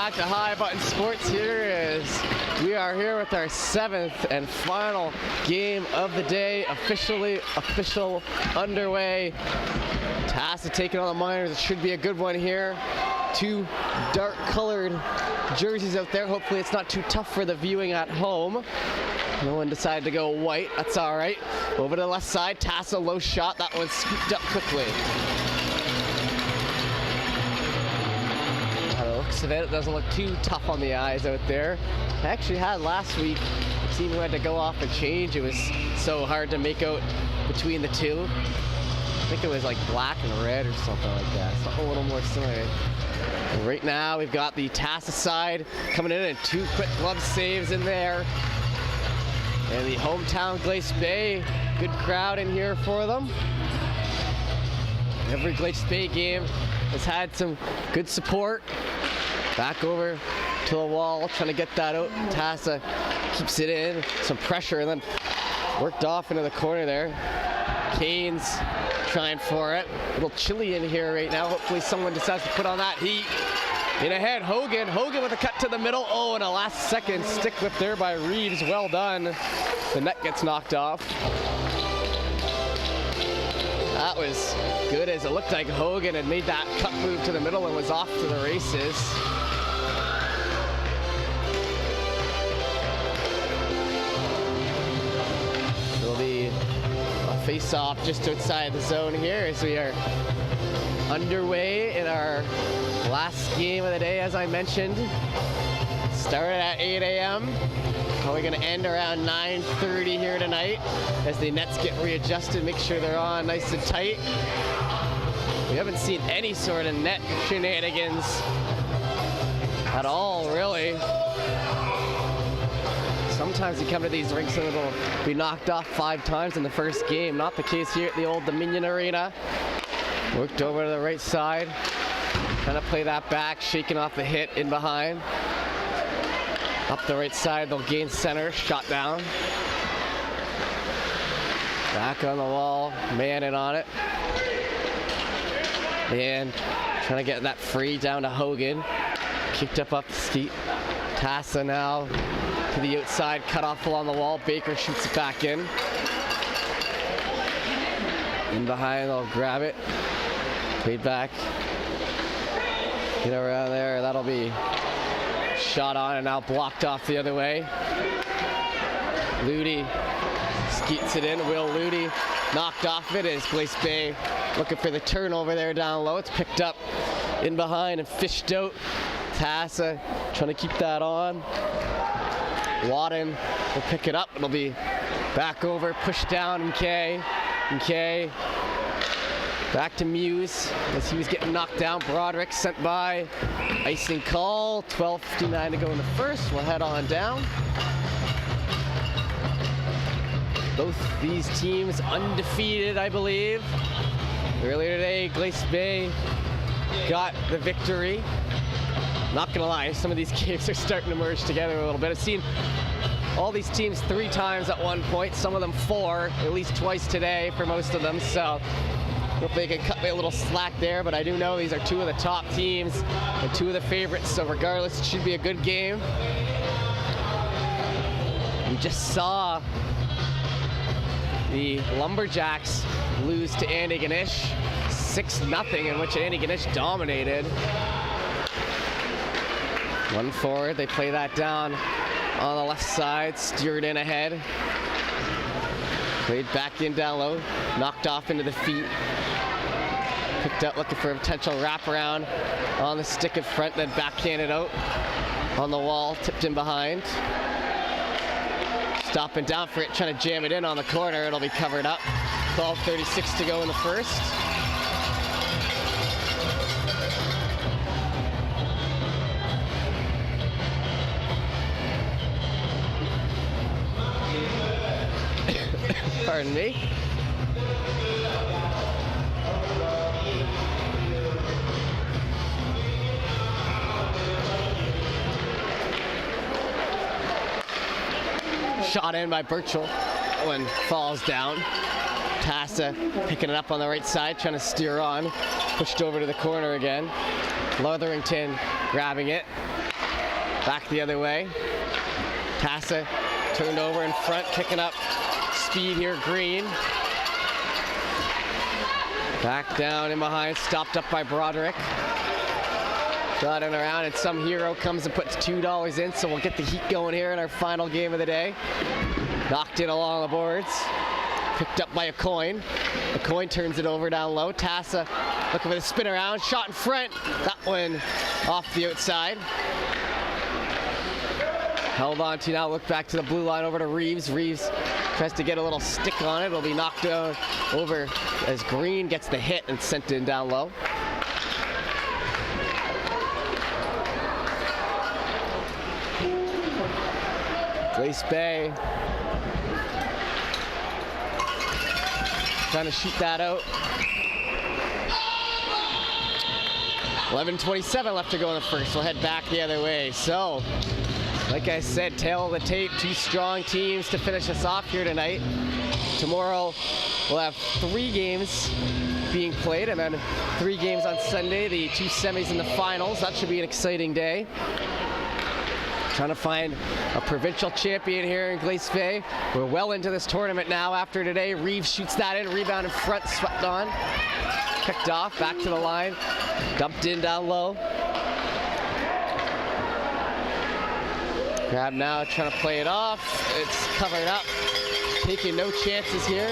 back to High Button Sports. Here is, we are here with our 7th and final game of the day. Official underway. Tassa taking on the Miners. It should be a good one here. Two dark colored jerseys out there. Hopefully it's not too tough for the viewing at home. No one decided to go white. That's all right. Over to the left side. Tassa, low shot. That one scooped up quickly. It doesn't look too tough on the eyes out there. I actually had last week a team who had to go off and change. It was so hard to make out between the two. I think it was like black and red or something like that. Something a little more similar. Right now we've got the Tassa side coming in and two quick glove saves in there. And the hometown Glace Bay, good crowd in here for them. Every Glace Bay game has had some good support. Back over to the wall, trying to get that out. Tassa keeps it in, some pressure, and then worked off into the corner there. Kane's trying for it. A little chilly in here right now. Hopefully someone decides to put on that heat. In ahead, Hogan with a cut to the middle. Oh, and a last second stick whip there by Reeves. Well done. The net gets knocked off. That was good, as it looked like Hogan had made that cut move to the middle and was off to the races. It'll be a face-off just outside the zone here as we are underway in our last game of the day, as I mentioned. Started at 8 a.m. We're going to end around 9:30 here tonight as the nets get readjusted, make sure they're on nice and tight. We haven't seen any sort of net shenanigans at all, really. Sometimes you come to these rinks and it'll be knocked off 5 times in the first game. Not the case here at the old Dominion Arena. Worked over to the right side, trying to play that back, shaking off the hit in behind. Up the right side, they'll gain center, shot down. Back on the wall, man in on it. And trying to get that free down to Hogan. Kicked up the steep. Tassa now to the outside, cut off along the wall. Baker shoots it back in. In behind, they'll grab it. Played back. Get around there, that'll be shot on and now blocked off the other way. Ludi skeets it in. Will Ludi knocked off it as Glace Bay looking for the turnover there down low. It's picked up in behind and fished out. Tassa trying to keep that on. Wadden will pick it up. It'll be back over, pushed down McKay. McKay back to Muse as he was getting knocked down. Broderick sent by. Icing call. 12:59 to go in the first. We'll head on down. Both these teams undefeated, I believe. Earlier today, Glace Bay got the victory. Not gonna lie, some of these games are starting to merge together a little bit. I've seen all these teams 3 times at one point, some of them 4, at least twice today for most of them, so hope they can cut me a little slack there, but I do know these are 2 of the top teams and 2 of the favorites, so regardless, it should be a good game. We just saw the Lumberjacks lose to Antigonish 6-0, in which Antigonish dominated. One forward, they play that down on the left side, steered in ahead. Played back in down low, knocked off into the feet. Picked up looking for a potential wraparound on the stick in front, then backhanded out on the wall, tipped in behind. Stopping down for it, trying to jam it in on the corner. It'll be covered up. 12:36 to go in the first. Pardon me. Shot in by Birchall. One falls down. Tassa picking it up on the right side, trying to steer on. Pushed over to the corner again. Lotherington grabbing it. Back the other way. Tassa turned over in front, kicking up speed here, Green. Back down in behind, stopped up by Broderick. Got it around, and some hero comes and puts $2 in, so we'll get the heat going here in our final game of the day. Knocked in along the boards. Picked up by a coin. A coin turns it over down low. Tassa looking for the spin around, shot in front. That one off the outside. Held on to now, look back to the blue line over to Reeves. Reeves tries to get a little stick on it. It'll be knocked down over as Green gets the hit and sent in down low. Glace Bay trying to shoot that out. 11:27 left to go in the first. We'll head back the other way. So, like I said, tail of the tape, two strong teams to finish us off here tonight. Tomorrow we'll have 3 games being played, and then 3 games on Sunday, the 2 semis and the finals. That should be an exciting day. Trying to find a provincial champion here in Glace Bay. We're well into this tournament now after today. Reeves shoots that in, rebound in front, swept on. Picked off, back to the line, dumped in down low. Grab now, trying to play it off. It's covered up, taking no chances here.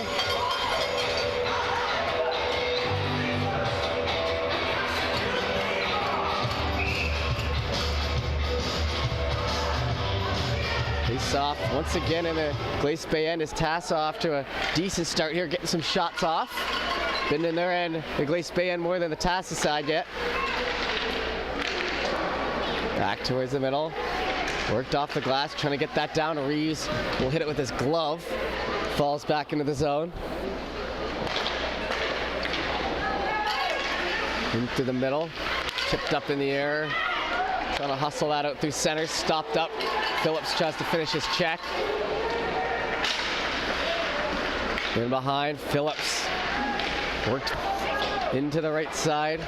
Face-off once again in the Glace Bay end as Tassa off to a decent start here, getting some shots off. Been in their end, the Glace Bay end more than the Tassa side yet. Back towards the middle. Worked off the glass, trying to get that down. Reeves will hit it with his glove. Falls back into the zone. Into the middle. Tipped up in the air. Trying to hustle that out through center. Stopped up. Phillips tries to finish his check. In behind, Phillips worked into the right side.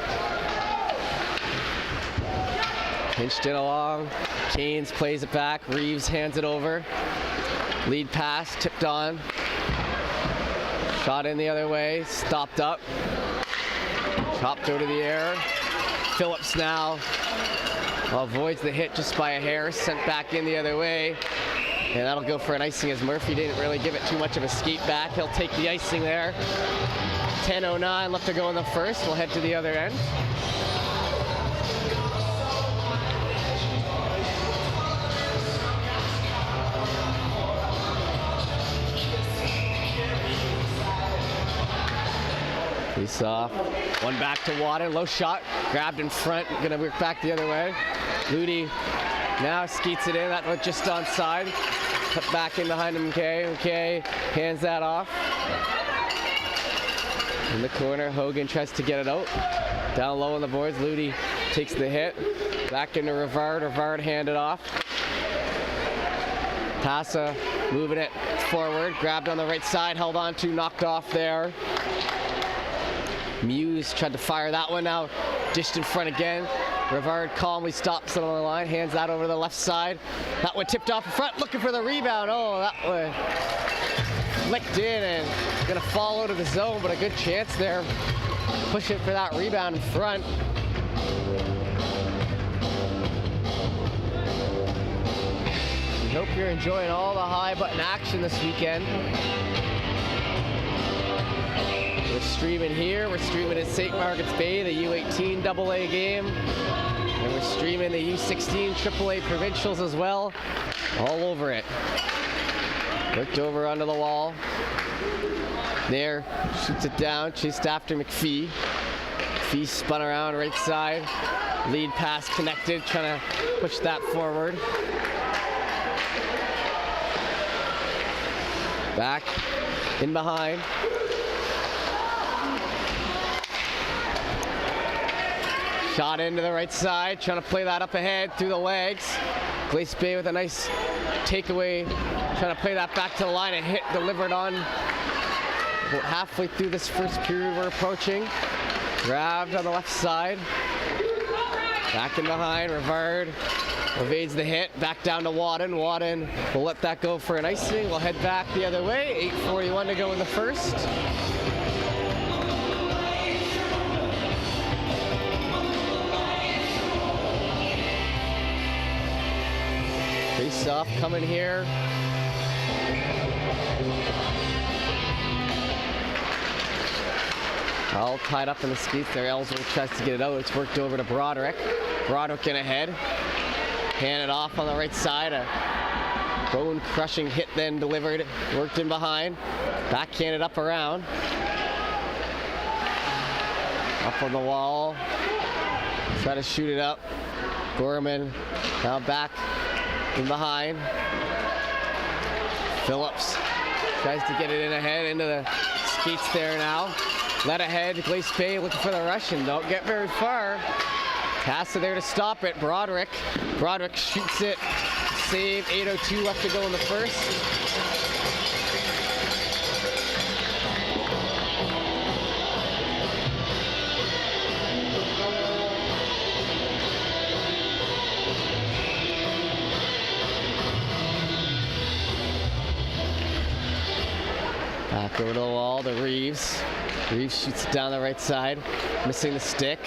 Pinched in along. Keynes plays it back. Reeves hands it over. Lead pass, tipped on. Shot in the other way, stopped up. Chopped out of the air. Phillips now avoids the hit just by a hair, sent back in the other way. And that'll go for an icing as Murphy didn't really give it too much of a skate back. He'll take the icing there. 10:09 left to go in the first. We'll head to the other end. Face off. One back to Water. Low shot. Grabbed in front. Gonna work back the other way. Ludi now skates it in. That was just onside. Cut back in behind him. McKay hands that off. In the corner, Hogan tries to get it out. Down low on the boards. Ludi takes the hit. Back into Rivard. Rivard handed off. Tassa moving it forward. Grabbed on the right side. Held on to. Knocked off there. Muse tried to fire that one now. Dished in front again. Rivard calmly stops it on the line. Hands that over to the left side. That one tipped off in front. Looking for the rebound. Oh, that one flicked in and gonna fall out of the zone, but a good chance there. Pushing for that rebound in front. We hope you're enjoying all the high button action this weekend. We're streaming here, we're streaming at St. Margaret's Bay, the U15AA game. And we're streaming the U16 AAA Provincials as well. All over it. Looked over onto the wall. There, shoots it down, chased after McPhee. McPhee spun around right side. Lead pass connected, trying to push that forward. Back, in behind. Shot into the right side, trying to play that up ahead through the legs. Glace Bay with a nice takeaway, trying to play that back to the line. A hit delivered on about halfway through this first period we're approaching. Grabbed on the left side. Back in behind, Rivard evades the hit. Back down to Wadden. Wadden will let that go for an icing. We'll head back the other way. 8:41 to go in the first. Face off coming here. All tied up in the skates there. Ellsworth tries to get it out. It's worked over to Broderick. Broderick in ahead. Hand it off on the right side. A bone-crushing hit then delivered. Worked in behind. Backhanded up around. Up on the wall. Try to shoot it up. Gorman now back in behind. Phillips tries to get it in ahead into the skates there now. Led ahead, Glace Bay looking for the rush and don't get very far. Tassa there to stop it. Broderick shoots it. Save. 8:02 left to go in the first. Back over to the wall to Reeves. Reeves shoots it down the right side, missing the stick.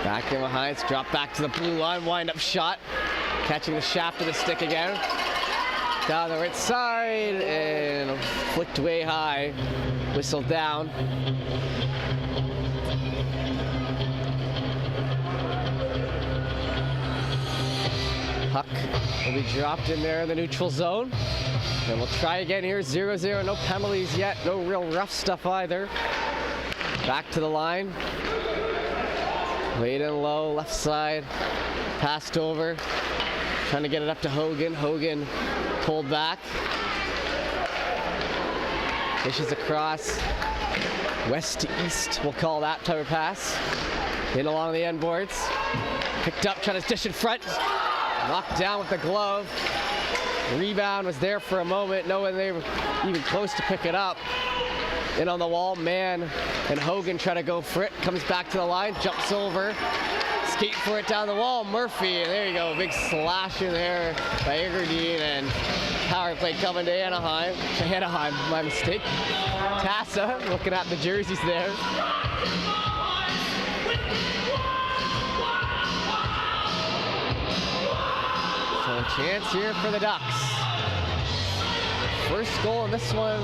Back in behind, it's dropped back to the blue line, wind-up shot. Catching the shaft of the stick again. Down the right side and flicked way high. Whistled down. Puck will be dropped in there in the neutral zone. And we'll try again here, 0-0, no penalties yet, no real rough stuff either. Back to the line. Laid in low, left side, passed over. Trying to get it up to Hogan. Hogan pulled back. Dishes across, west to east, we'll call that type of pass. In along the end boards. Picked up, trying to dish in front. Knocked down with the glove. Rebound was there for a moment. No one they were even close to pick it up. In on the wall, Mann and Hogan try to go for it. Comes back to the line, jumps over. Skate for it down the wall. Murphy, and there you go. Big slash in there by Egerdeen, and power play coming to Anaheim. Anaheim, my mistake. Tassa looking at the jerseys there. So a chance here for the Ducks. First goal in this one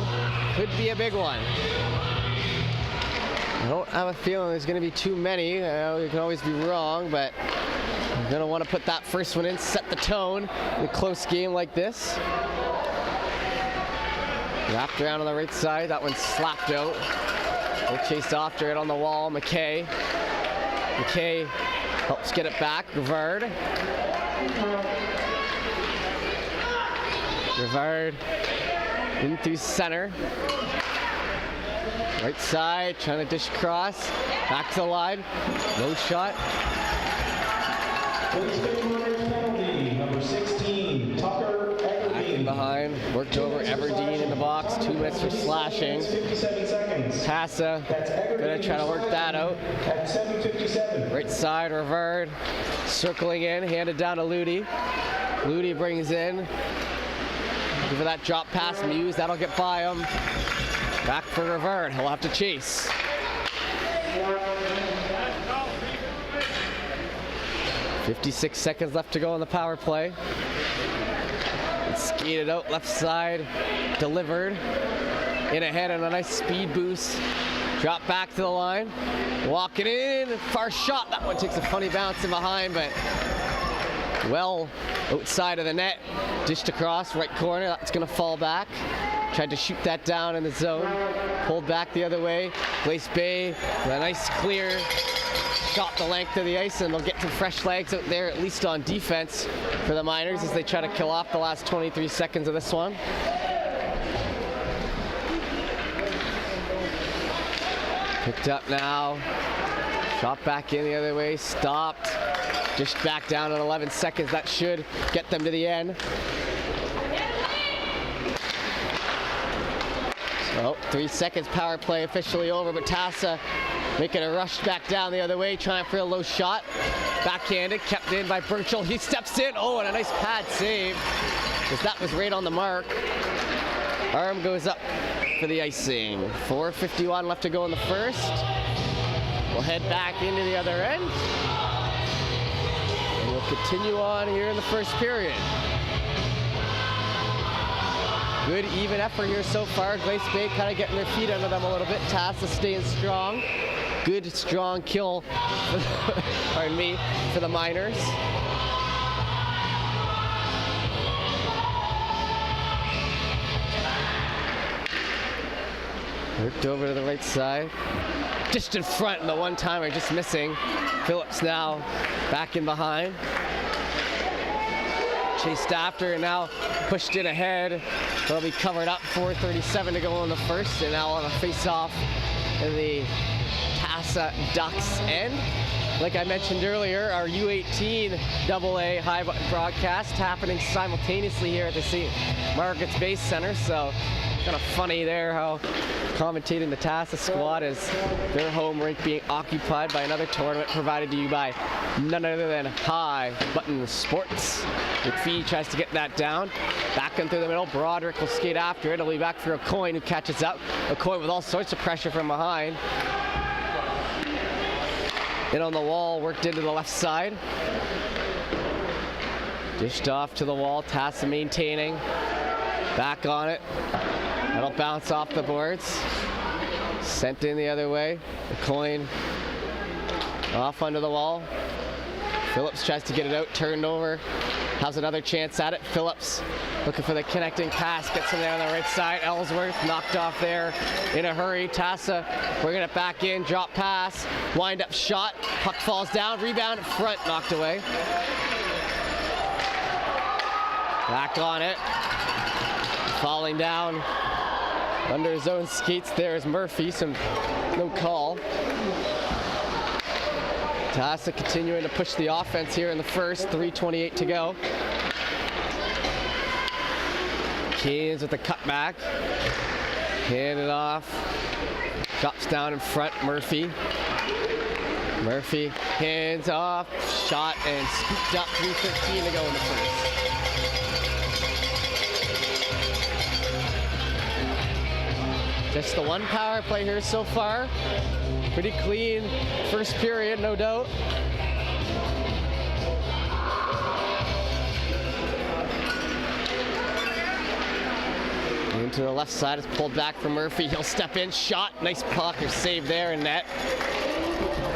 could be a big one. I don't have a feeling there's going to be too many. You can always be wrong, but you're going to want to put that first one in, set the tone in a close game like this. Wrapped around on the right side. That one's slapped out. They chased after it on the wall. McKay helps get it back. Rivard in through center. Right side, trying to dish across. Back to the line. No shot. Number 16, Tucker Everdeen. Back in behind. Worked over Everdeen in the box. 2 minutes for slashing. 57 seconds. Tassa gonna try to work that out. At 7:57. Right side, Rivard circling in, handed down to Ludi. Ludi brings in. Give that drop pass, Muse. That'll get by him. Back for Rivard. He'll have to chase. .56 seconds left to go on the power play. It's skated out left side. Delivered. In ahead on a nice speed boost. Drop back to the line. Walking in. Far shot. That one takes a funny bounce in behind, but well outside of the net. Dished across, right corner. That's going to fall back. Tried to shoot that down in the zone. Pulled back the other way. Glace Bay with a nice clear. Shot the length of the ice, and they'll get some fresh legs out there, at least on defense, for the Miners as they try to kill off the last 23 seconds of this one. Picked up now. Shot back in the other way. Stopped. Just back down in 11 seconds. That should get them to the end. So 3 seconds, power play officially over, but Tassa making a rush back down the other way, trying for a low shot. Backhanded, kept in by Provincials. He steps in. Oh, and a nice pad save, because that was right on the mark. Arm goes up for the icing. 4:51 left to go in the first. We'll head back into the other end. And we'll continue on here in the first period. Good even effort here so far. Glace Bay kind of getting their feet under them a little bit. Tassa staying strong. Good strong kill, pardon me, for the Miners. Worked over to the right side. Just in front, and the one-timer just missing. Phillips now back in behind. Chased after and now pushed in ahead. They'll be covered up. 4:37 to go in the first, and now on a face-off in the Tassa Ducks end. Like I mentioned earlier, our U15AA high broadcast happening simultaneously here at the St. Margaret's Base Center. So kind of funny there how commentating the Tassa squad is their home rink being occupied by another tournament provided to you by none other than High Button Sports. McPhee tries to get that down. Back in through the middle. Broderick will skate after it. It'll be back for a coin who catches up. A coin with all sorts of pressure from behind. In on the wall, worked into the left side. Dished off to the wall. Tassa maintaining. Back on it. That'll bounce off the boards. Sent in the other way. The coin off under the wall. Phillips tries to get it out, turned over. Has another chance at it. Phillips looking for the connecting pass. Gets him there on the right side. Ellsworth knocked off there in a hurry. Tassa bringing it back in. Drop pass. Wind up shot. Puck falls down. Rebound front. Knocked away. Back on it. Falling down under his own skates there is Murphy, so no call. Tassa continuing to push the offense here in the first, 3:28 to go. Keynes with the cutback. Hand it off. Drops down in front, Murphy. Murphy hands off, shot and scooped up, 3:13 to go in the first. Just the one power play here so far. Pretty clean first period, no doubt. Into the left side, it's pulled back from Murphy. He'll step in, shot, nice puck or save there in net.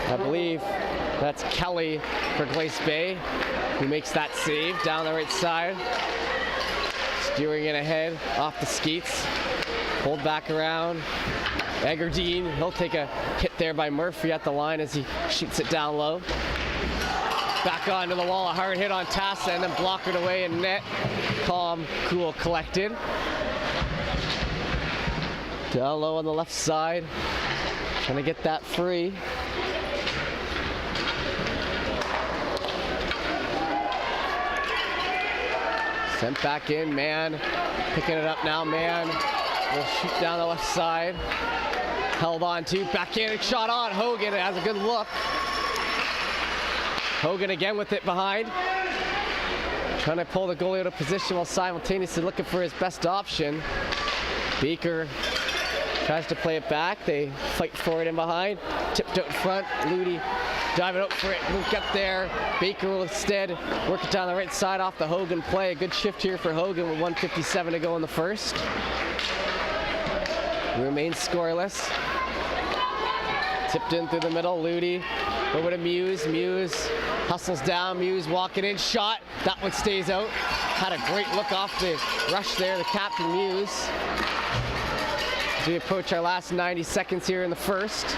I believe that's Kelly for Glace Bay who makes that save down the right side. Steering it ahead off the skates. Pulled back around. Egerdeen, he'll take a hit there by Murphy at the line as he shoots it down low. Back onto the wall, a hard hit on Tassa and then blocked it away in net. Calm, cool, collected. Down low on the left side. Trying to get that free. Sent back in, Mann picking it up now, Mann will shoot down the left side. Held on to, backhanded shot on. Hogan has a good look. Hogan again with it behind. Trying to pull the goalie out of position while simultaneously looking for his best option. Baker tries to play it back. They fight for it in behind. Tipped out in front. Ludi diving out for it. Luke up there. Baker will instead work it down the right side off the Hogan play. A good shift here for Hogan with 1:57 to go in the first. Remains scoreless. Tipped in through the middle. Ludi over to Muse. Muse hustles down. Muse walking in. Shot. That one stays out. Had a great look off the rush there, the captain Muse. As we approach our last 90 seconds here in the first.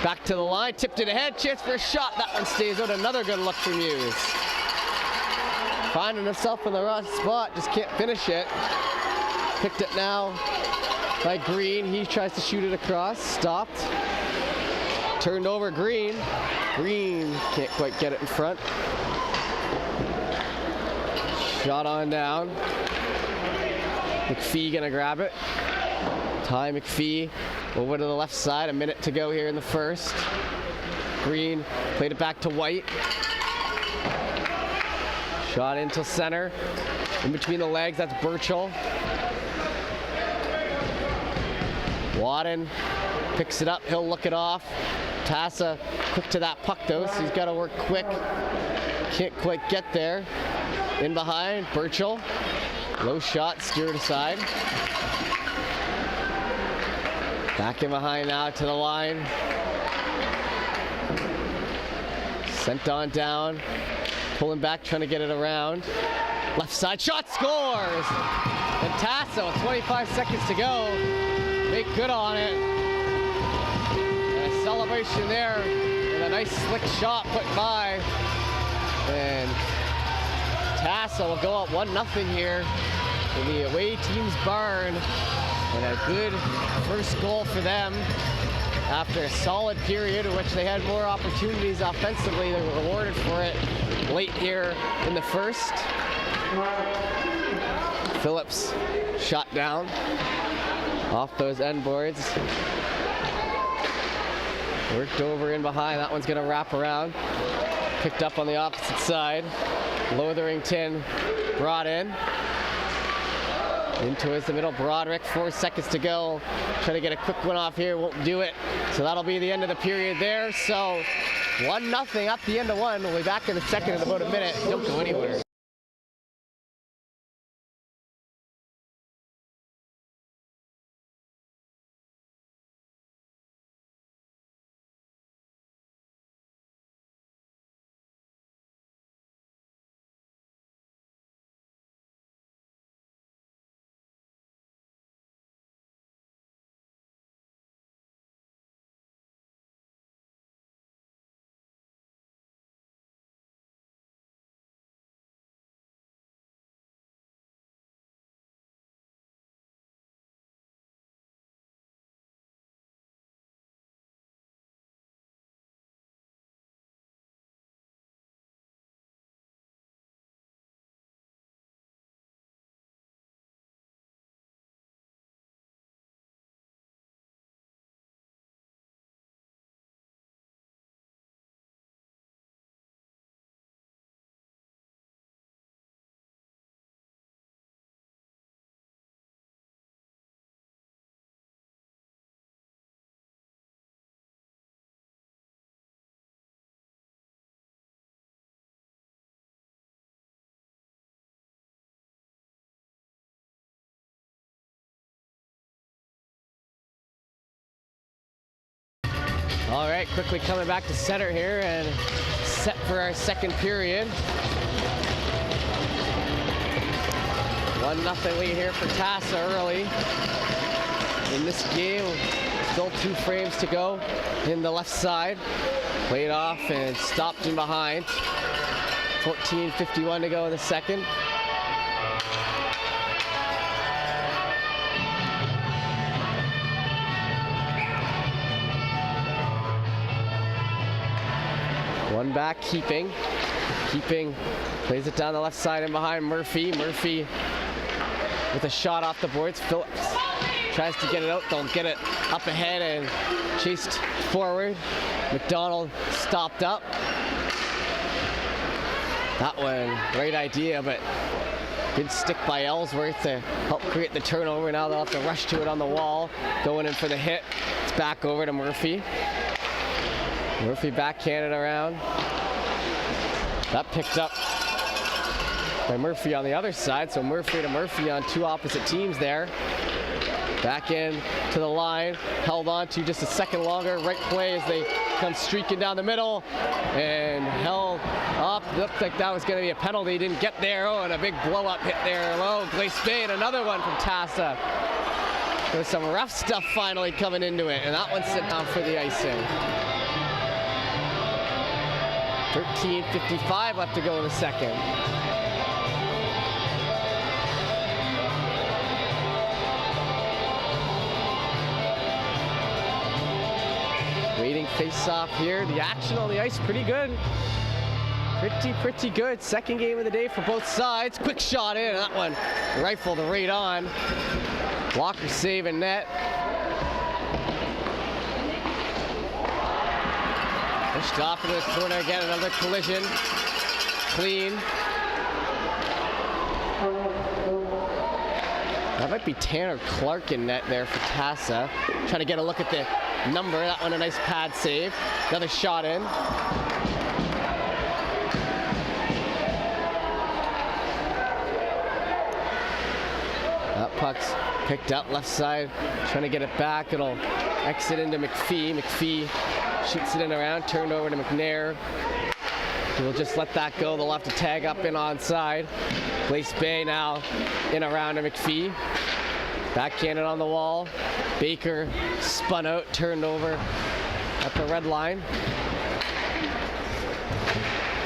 Back to the line. Tipped it ahead. Chance for a shot. That one stays out. Another good look for Muse. Finding himself in the right spot. Just can't finish it. Picked it now by Green. He tries to shoot it across. Stopped. Turned over Green. Green can't quite get it in front. Shot on down. McPhee gonna grab it. Ty McPhee over to the left side. A minute to go here in the first. Green played it back to White. Shot into center. In between the legs, that's Burchell. Wadden picks it up. He'll look it off. Tassa quick to that puck though, so he's got to work quick. Can't quite get there. In behind, Burchell. Low shot, steered aside. Back in behind now to the line. Sent on down. Pulling back, trying to get it around. Left side shot, scores! And Tassa with 25 seconds to go. Make good on it. And a celebration there. And a nice slick shot put by. And Tassa will go up 1-0 here in the away team's barn. And a good first goal for them after a solid period in which they had more opportunities offensively. They were rewarded for it late here in the first. Phillips shot down off those end boards. Worked over in behind. That one's going to wrap around. Picked up on the opposite side. Lotherington brought in. Into the middle, Broderick, 4 seconds to go. Trying to get a quick one off here, won't do it. So that'll be the end of the period there. So 1-0 up the end of one. We'll be back in the second in about a minute. Don't go anywhere. All right, quickly coming back to center here and set for our second period. 1-0 lead here for Tassa early in this game. Still 2 frames to go in the left side. Played off and stopped in behind. 14:51 to go in the second. One back, keeping, plays it down the left side and behind Murphy. Murphy with a shot off the boards. Phillips tries to get it out, they'll get it up ahead and chased forward. McDonald stopped up. That one, great idea, but good stick by Ellsworth to help create the turnover. Now they'll have to rush to it on the wall. Going in for the hit. It's back over to Murphy. Murphy backhanded around. That picked up by Murphy on the other side. So Murphy to Murphy on 2 opposite teams there. Back in to the line. Held on to just a second longer. Right play as they come streaking down the middle. And held up. Looked like that was going to be a penalty. Didn't get there. Oh, and a big blow up hit there low. Glace and another one from Tassa. There's some rough stuff finally coming into it. And that one's sitting down for the icing. 13:55 left to go in the second. Waiting face-off here. The action on the ice pretty good. Pretty good. Second game of the day for both sides. Quick shot in. That one rifled right on. Walker saving net. Pushed off into the corner again, another collision. Clean. That might be Tanner Clark in net there for Tassa. Trying to get a look at the number. That one a nice pad save. Another shot in. That puck's picked up left side. Trying to get it back. It'll exit into McPhee. McPhee shoots it in around. Turned over to McNair. We'll just let that go. They'll have to tag up in onside. Glace Bay now in around to McPhee. Backhanded on the wall. Baker spun out, turned over at the red line.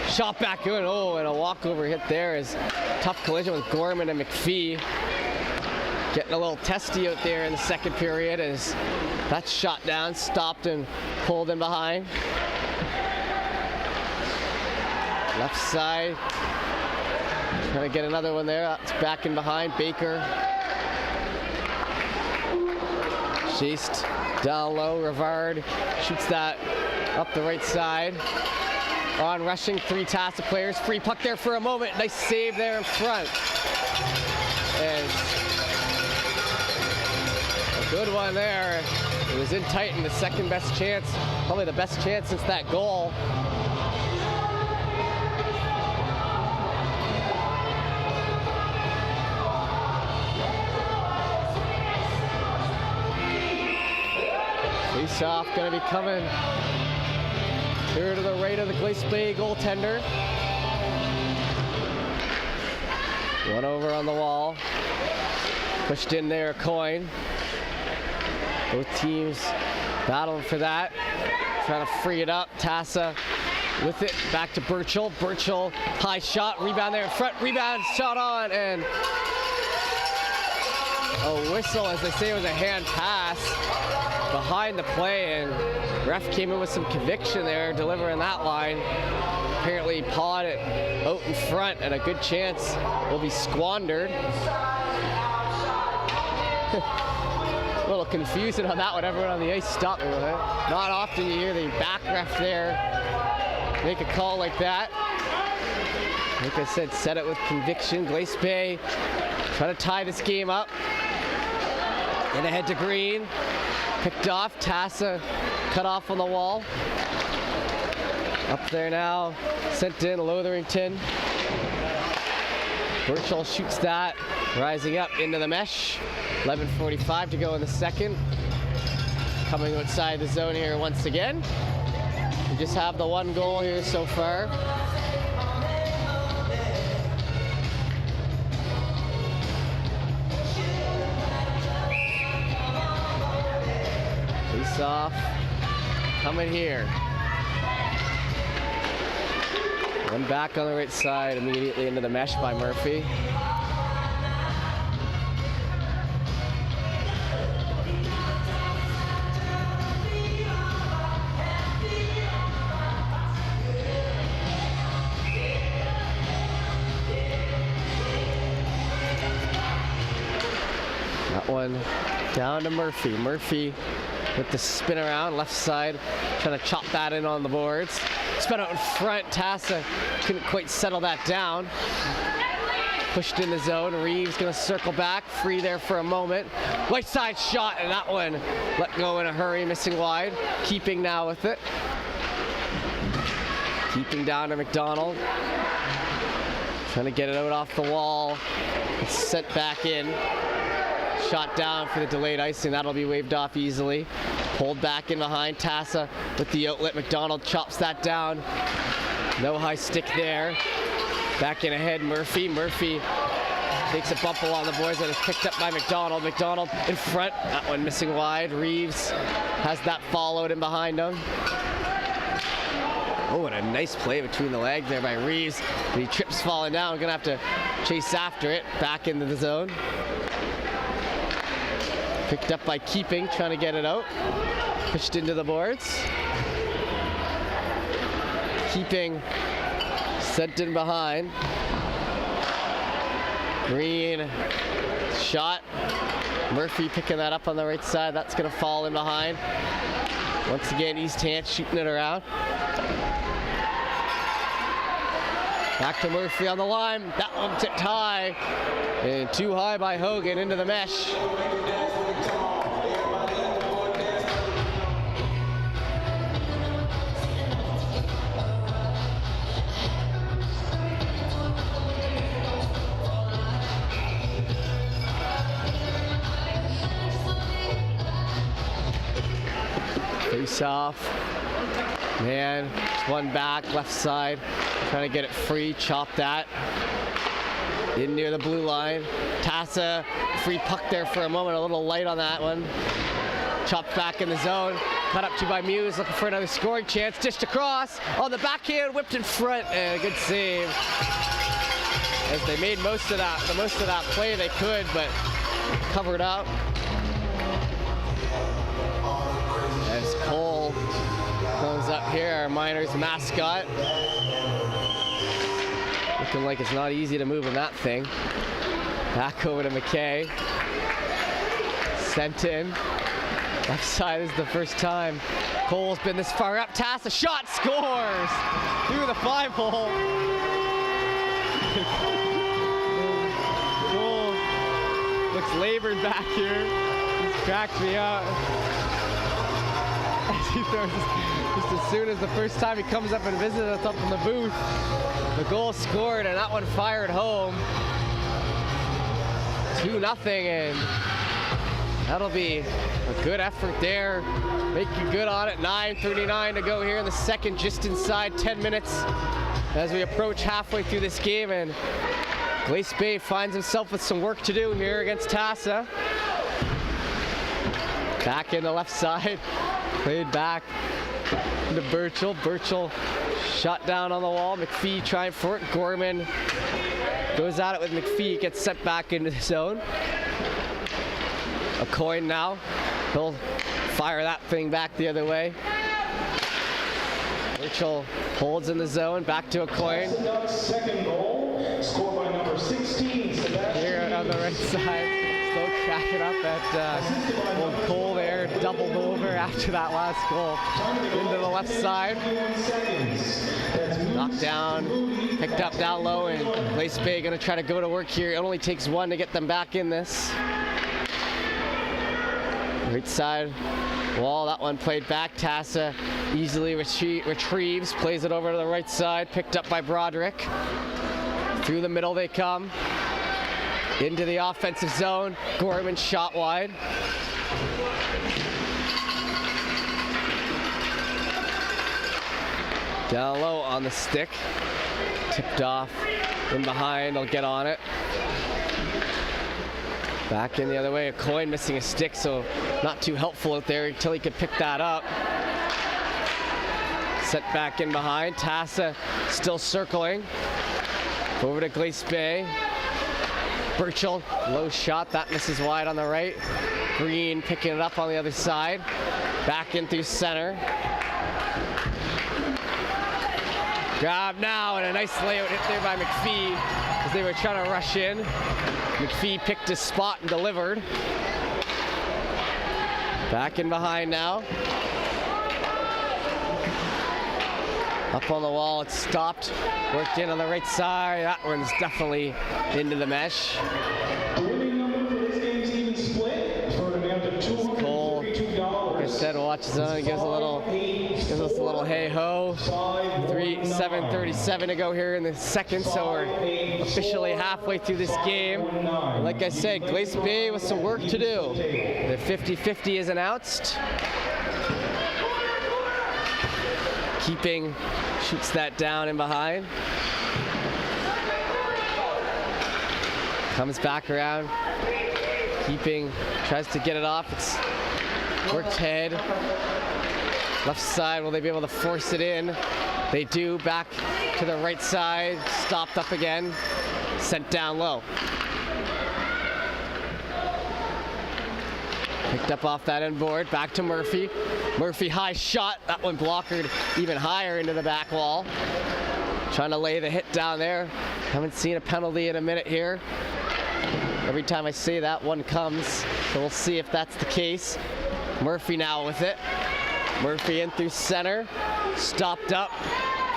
Shot back in. Oh, and a walkover hit there is tough collision with Gorman and McPhee. Getting a little testy out there in the second period as that's shot down, stopped and pulled in behind. Left side, trying to get another one there. It's back in behind. Baker chased down low. Rivard shoots that up the right side. On rushing, 3 Tassa players. Free puck there for a moment. Nice save there in front. And a good one there. It was in tight and the second best chance, probably the best chance since that goal. Face-off going to be coming here to the right of the Glace Bay goaltender. One over on the wall. Pushed in there, a coin. Both teams battling for that. Trying to free it up. Tassa with it. Back to Burchell. Burchell, high shot. Rebound there in front. Rebound, shot on, and a whistle, as they say, it was a hand pass behind the play, and ref came in with some conviction there, delivering that line. Apparently pawed it out in front, and a good chance will be squandered. A little confusing on that one. Everyone on the ice stopped me with it. Not often you hear the back ref there make a call like that. Like I said, set it with conviction. Glace Bay trying to tie this game up. And ahead to Green. Picked off. Tassa cut off on the wall. Up there now. Sent in Lotherington. Burchell shoots that. Rising up into the mesh. 11:45 to go in the second. Coming outside the zone here once again. We just have the one goal here so far. Face off. Coming here. One back on the right side, immediately into the mesh by Murphy. One down to Murphy. Murphy with the spin around, left side, trying to chop that in on the boards. Spin out in front. Tassa couldn't quite settle that down. Pushed in the zone. Reeves gonna circle back, free there for a moment. Right side shot, and that one let go in a hurry, missing wide. Keeping now with it. Keeping down to McDonald. Trying to get it out off the wall. It's sent back in. Shot down for the delayed icing. That'll be waved off easily. Pulled back in behind. Tassa with the outlet. McDonald chops that down. No high stick there. Back in ahead. Murphy. Murphy takes a bump along the boards and is picked up by McDonald. McDonald in front. That one missing wide. Reeves has that followed in behind him. Oh, and a nice play between the legs there by Reeves. But he trips falling down. Gonna have to chase after it. Back into the zone. Picked up by Keeping, trying to get it out. Pushed into the boards. Keeping sent in behind. Green shot. Murphy picking that up on the right side. That's going to fall in behind. Once again, East Hants shooting it around. Back to Murphy on the line. That one tipped high. And too high by Hogan into the mesh. Face off. Man, just one back, left side. Trying to get it free, chop that. In near the blue line. Tassa, free puck there for a moment, a little light on that one. Chopped back in the zone. Cut up to by Muse, looking for another scoring chance. Dished across, on the backhand, whipped in front, and a good save. As they made the most of that play they could, but covered up. As Cole comes up here, our Miners mascot. Looking like it's not easy to move in that thing. Back over to McKay. Sent in. Left side is the first time Cole's been this far up. Tassa shot, scores! Through the 5-hole. Cole looks labored back here. He's cracked me up. He throws just as soon as the first time he comes up and visits us up in the booth. The goal scored and that one fired home. 2-0, and that'll be a good effort there. Making good on it. 9:39 to go here in the second, just inside 10 minutes as we approach halfway through this game, and Glace Bay finds himself with some work to do here against Tassa. Back in the left side. Played back to Burchell. Burchell shot down on the wall. McPhee trying for it. Gorman goes at it with McPhee. Gets sent back into the zone. A coin now. He'll fire that thing back the other way. Burchell holds in the zone. Back to a coin. Second goal, scored by number 16, Sebastian. Here on the right side. Still cracking up at old Cole there, doubled over after that last goal. Into the left side. Knocked down, picked up down low, and Glace Bay gonna try to go to work here. It only takes one to get them back in this. Right side wall, that one played back. Tassa easily retrieves, plays it over to the right side, picked up by Broderick. Through the middle they come. Into the offensive zone. Gorman shot wide. Down low on the stick. Tipped off. In behind, I'll get on it. Back in the other way. A coin missing a stick, so not too helpful out there until he could pick that up. Set back in behind. Tassa still circling. Over to Glace Bay. Burchell, low shot, that misses wide on the right. Green picking it up on the other side. Back in through center. Grab now, and a nice layout hit there by McPhee as they were trying to rush in. McPhee picked his spot and delivered. Back in behind now. Up on the wall, it's stopped. Worked in on the right side. That one's definitely into the mesh. The winning number for this game's even split for an amount of $232. Like I said, watch the zone. Gives us a little hey-ho. 7:37 to go here in the second, so we're officially halfway through this game. And like I said, Glace Bay with some work to do. The 50-50 is announced. Keeping, shoots that down in behind. Comes back around. Keeping, tries to get it off. It's worked head. Left side, will they be able to force it in? They do. Back to the right side. Stopped up again. Sent down low. Picked up off that end board. Back to Murphy. Murphy high shot. That one blockered even higher into the back wall. Trying to lay the hit down there. Haven't seen a penalty in a minute here. Every time I say that, one comes. So we'll see if that's the case. Murphy now with it. Murphy in through center. Stopped up.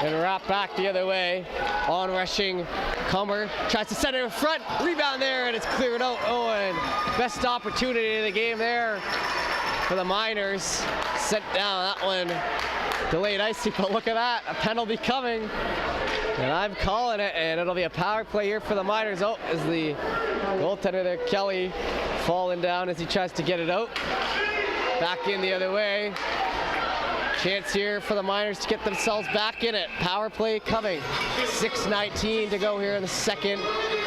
and wrap back the other way. On rushing, Comer tries to set it in front, rebound there, and it's cleared out. Oh, and best opportunity of the game there for the Miners. Sent down that one. Delayed icing, but look at that, a penalty coming. And I'm calling it, and it'll be a power play here for the Miners. Oh, is the goaltender there, Kelly, falling down as he tries to get it out. Back in the other way. Chance here for the Miners to get themselves back in it. Power play coming. 6:19 to go here in the second.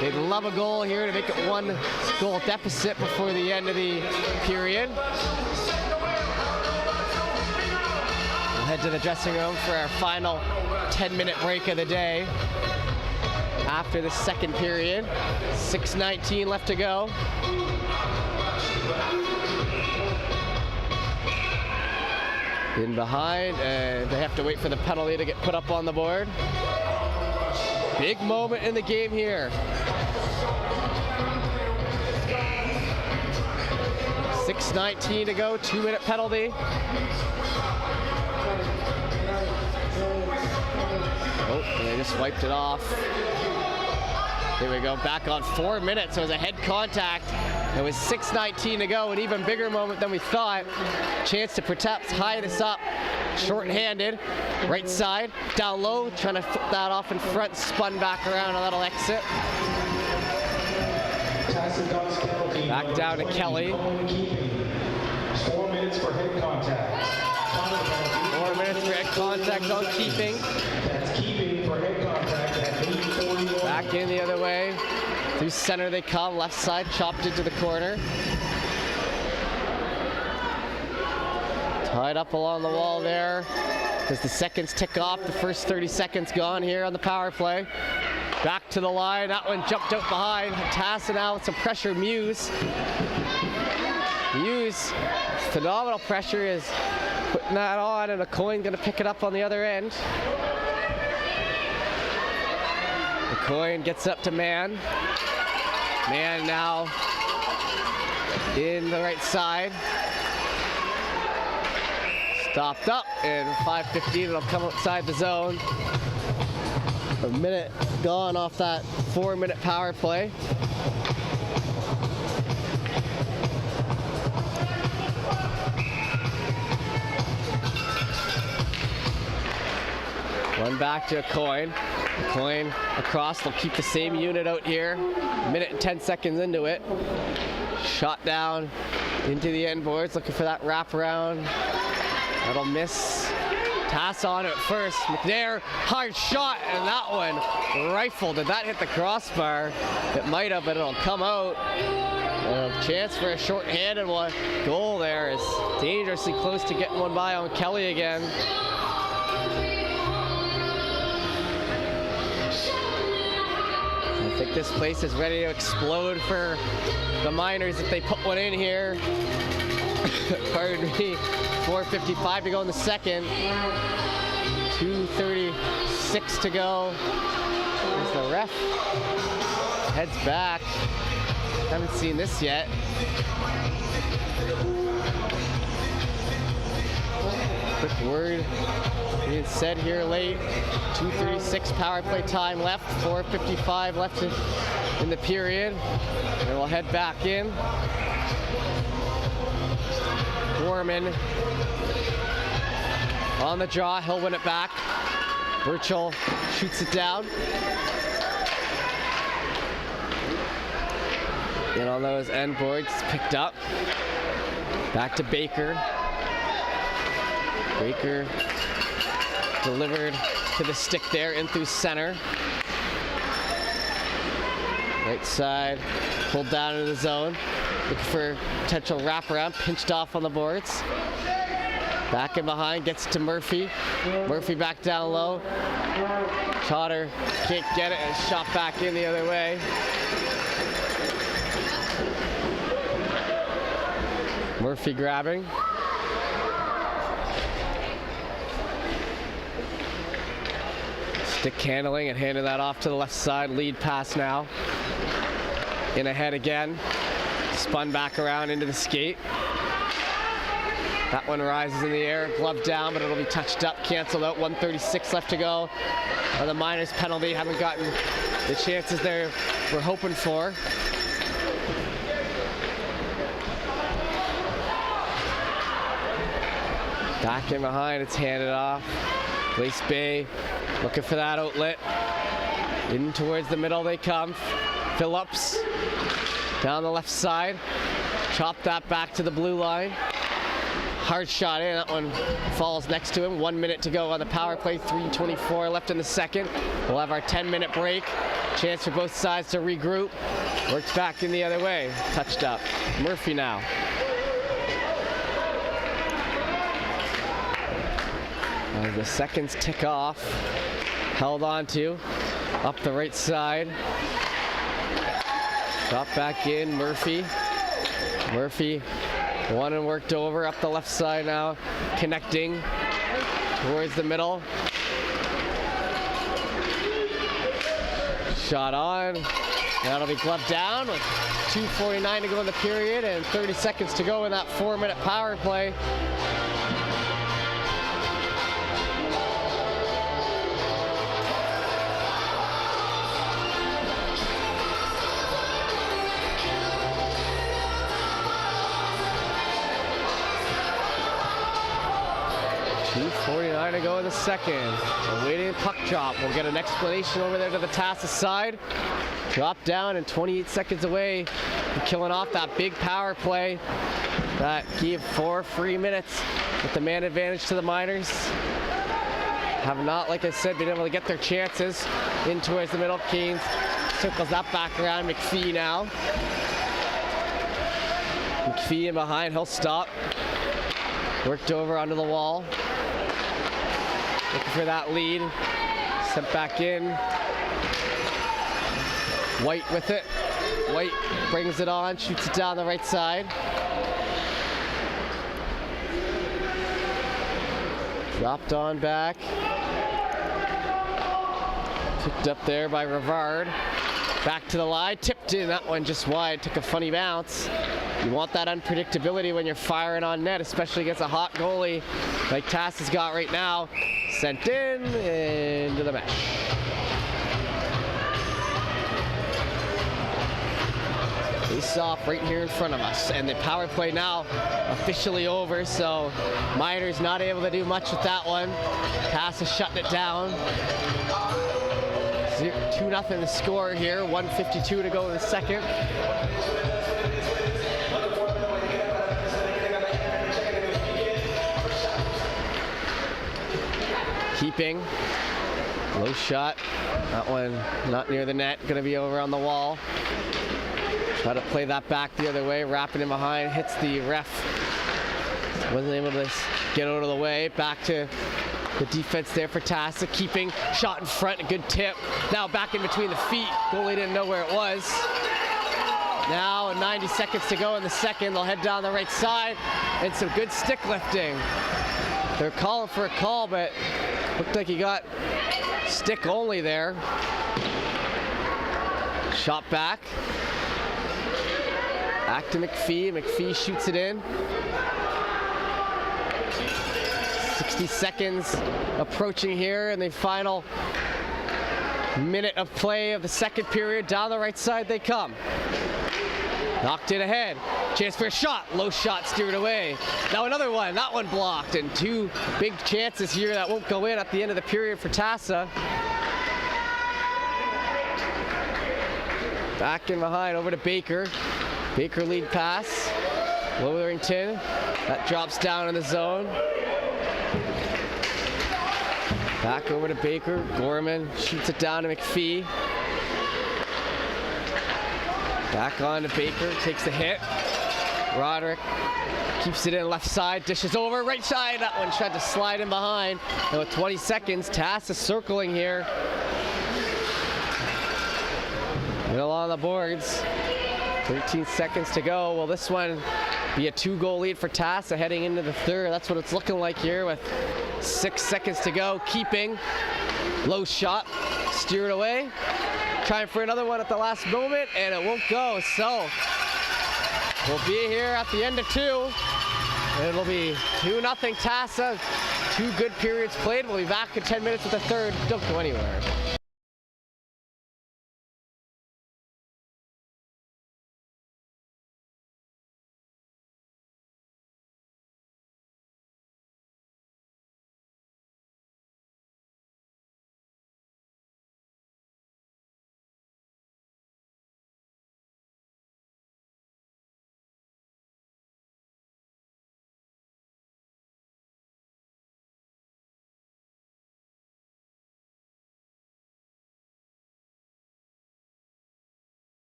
They'd love a goal here to make it 1 goal deficit before the end of the period. We'll head to the dressing room for our final 10-minute break of the day. After the second period, 6:19 left to go. In behind, and they have to wait for the penalty to get put up on the board. Big moment in the game here. 6:19 to go, 2-minute penalty. Oh, and they just wiped it off. Here we go, back on 4 minutes. It was a head contact. It was 6:19 to go, an even bigger moment than we thought. Chance to perhaps tie this up. Short-handed, right side, down low, trying to flip that off in front, spun back around, and that'll exit. Back down to Kelly. 4 minutes for head contact. 4 minutes for head contact on keeping. That's keeping for head contact at 8:41. Back in the other way. Through center they come, left side, chopped into the corner. Tied up along the wall there. As the seconds tick off, the first 30 seconds gone here on the power play. Back to the line, that one jumped out behind. Tassa now with some pressure, Muse. Muse, phenomenal pressure, is putting that on, and a coin gonna pick it up on the other end. The coin gets up to Man. Man now in the right side. Stopped up, and 5:15 it'll come outside the zone. A minute gone off that 4-minute power play. One back to a coin. Coin across, they'll keep the same unit out here. Minute and 10 seconds into it. Shot down into the end boards, looking for that wraparound. That'll miss. Tassa on it first. McNair, hard shot, and that one rifled. Did that hit the crossbar? It might have, but it'll come out. A chance for a short-handed one. Goal there is dangerously close to getting one by on Kelly again. I think this place is ready to explode for the Miners if they put one in here. Pardon me. 4:55 to go in the second. 2:36 to go. There's the ref. Heads back. Haven't seen this yet. Quick word being said here late. 2:36 power play time left. 4:55 left in the period. And we'll head back in. Gorman on the draw, he'll win it back. Burchell shoots it down. And on those end boards, picked up. Back to Baker. Baker delivered to the stick there, in through center. Right side, pulled down into the zone. Looking for potential wraparound, pinched off on the boards. Back in behind, gets it to Murphy. Murphy back down low. Trotter can't get it, and shot back in the other way. Murphy grabbing. Stick handling and handing that off to the left side. Lead pass now. In ahead again. Spun back around into the skate. That one rises in the air, glove down, but it'll be touched up, canceled out. 1:36 left to go. On the Miners penalty, haven't gotten the chances they were hoping for. Back in behind, it's handed off. Glace Bay looking for that outlet. In towards the middle they come. Phillips down the left side. Chop that back to the blue line. Hard shot in. That one falls next to him. 1 minute to go on the power play. 3:24 left in the second. We'll have our 10-minute break. Chance for both sides to regroup. Works back in the other way. Touched up. Murphy now. As the seconds tick off. Held on to. Up the right side. Drop back in. Murphy. Murphy. One and worked over up the left side now, connecting towards the middle. Shot on. That'll be gloved down with 2:49 to go in the period and 30 seconds to go in that 4-minute power play. .49 to go in the second. Awaiting puck drop. We'll get an explanation over there to the Tassa side. Drop down and 28 seconds away from killing off that big power play. That gave 4 free minutes with the man advantage to the Miners. Have not, like I said, been able to get their chances in towards the middle. Keynes circles that back around. McPhee now. McPhee in behind. He'll stop. Worked over onto the wall. Looking for that lead. Sent back in. White with it. White brings it on, shoots it down the right side. Dropped on back. Picked up there by Rivard. Back to the line, tipped in. That one just wide, took a funny bounce. You want that unpredictability when you're firing on net, especially against a hot goalie like Tassa's got right now. Sent in, into the mesh. Face off right here in front of us. And the power play now officially over, so Miners not able to do much with that one. Tassa shutting it down. 2-0 the score here, 1:52 to go in the second. Keeping. Low shot. That one not near the net. Going to be over on the wall. Try to play that back the other way. Wrapping in behind. Hits the ref. Wasn't able to get out of the way. Back to the defense there for Tassa. Keeping. Shot in front. A good tip. Now back in between the feet. Goalie didn't know where it was. Now 90 seconds to go in the second. They'll head down the right side. And some good stick lifting. They're calling for a call, but looked like he got stick only there. Shot back. Back to McPhee. McPhee shoots it in. 60 seconds approaching here in the final minute of play of the second period. Down the right side they come. Knocked it ahead. Chance for a shot. Low shot steered away. Now another one. That one blocked. And 2 big chances here that won't go in at the end of the period for Tassa. Back in behind over to Baker. Baker lead pass. Lotherington. That drops down in the zone. Back over to Baker. Gorman shoots it down to McPhee. Back on to Baker, takes the hit. Roderick keeps it in left side, dishes over, right side. That one tried to slide in behind. And with 20 seconds, Tassa circling here. Middle on the boards. 13 seconds to go. Will this one be a 2-goal lead for Tassa heading into the third? That's what it's looking like here with 6 seconds to go. Keeping. Low shot, steered away. Trying for another one at the last moment, and it won't go. So we'll be here at the end of 2. It'll be 2-0 Tassa. 2 good periods played. We'll be back in 10 minutes with the third. Don't go anywhere.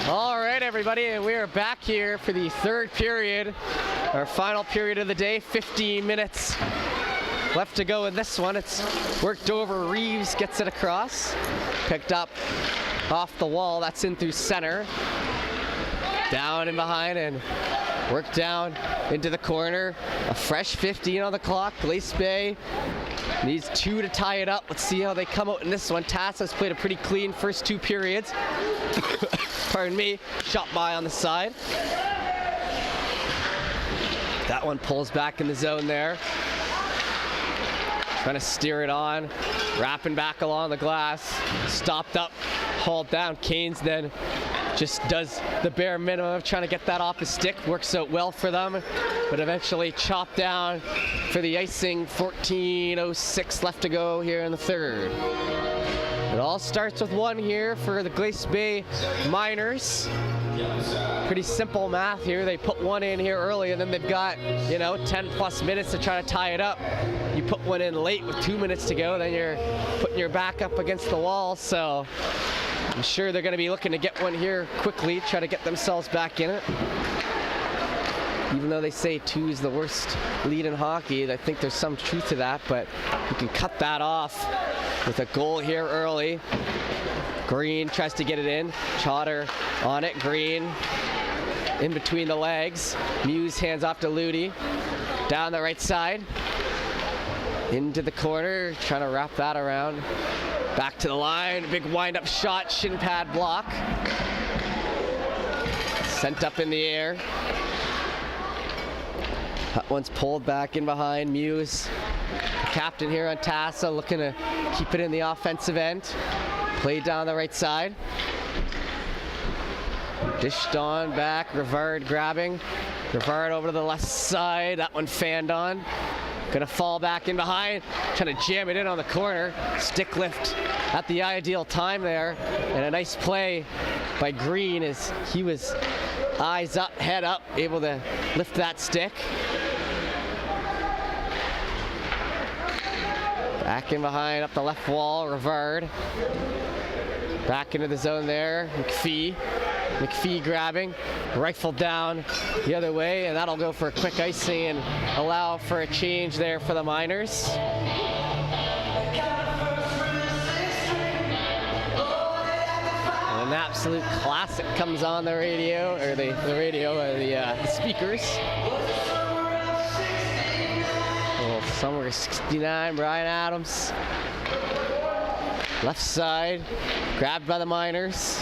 All right, everybody, and we are back here for the third period, our final period of the day. 15 minutes left to go in this one. It's worked over. Reeves gets it across, picked up off the wall. That's in through center, down and behind, and worked down into the corner. A fresh 15 on the clock. Glace Bay needs 2 to tie it up. Let's see how they come out in this one. Tassa has played a pretty clean first 2 periods. Pardon me, shot by on the side. That one pulls back in the zone there. Trying to steer it on, wrapping back along the glass. Stopped up, hauled down. Canes then just does the bare minimum of trying to get that off his stick. Works out well for them, but eventually chopped down for the icing. 14:06 left to go here in the third. It all starts with 1 here for the Glace Bay Miners. Pretty simple math here. They put 1 in here early, and then they've got, 10 plus minutes to try to tie it up. You put 1 in late with 2 minutes to go, then you're putting your back up against the wall. So I'm sure they're going to be looking to get 1 here quickly, try to get themselves back in it. Even though they say 2 is the worst lead in hockey, I think there's some truth to that, but you can cut that off with a goal here early. Green tries to get it in. Chotter on it. Green in between the legs. Muse hands off to Ludi. Down the right side. Into the corner. Trying to wrap that around. Back to the line. Big wind-up shot. Shin pad block. Sent up in the air. That one's pulled back in behind. Muse, the captain here on Tassa, looking to keep it in the offensive end. Played down the right side. Dished on back. Rivard grabbing. Rivard over to the left side. That one fanned on. Gonna fall back in behind. Trying to jam it in on the corner. Stick lift at the ideal time there. And a nice play by Green as he was eyes up, head up, able to lift that stick. Back in behind, up the left wall, Rivard. Back into the zone there, McPhee grabbing, rifled down the other way, and that'll go for a quick icing and allow for a change there for the Miners. An absolute classic comes on the radio, or the speakers. Summer 69, Brian Adams. Left side, grabbed by the Miners.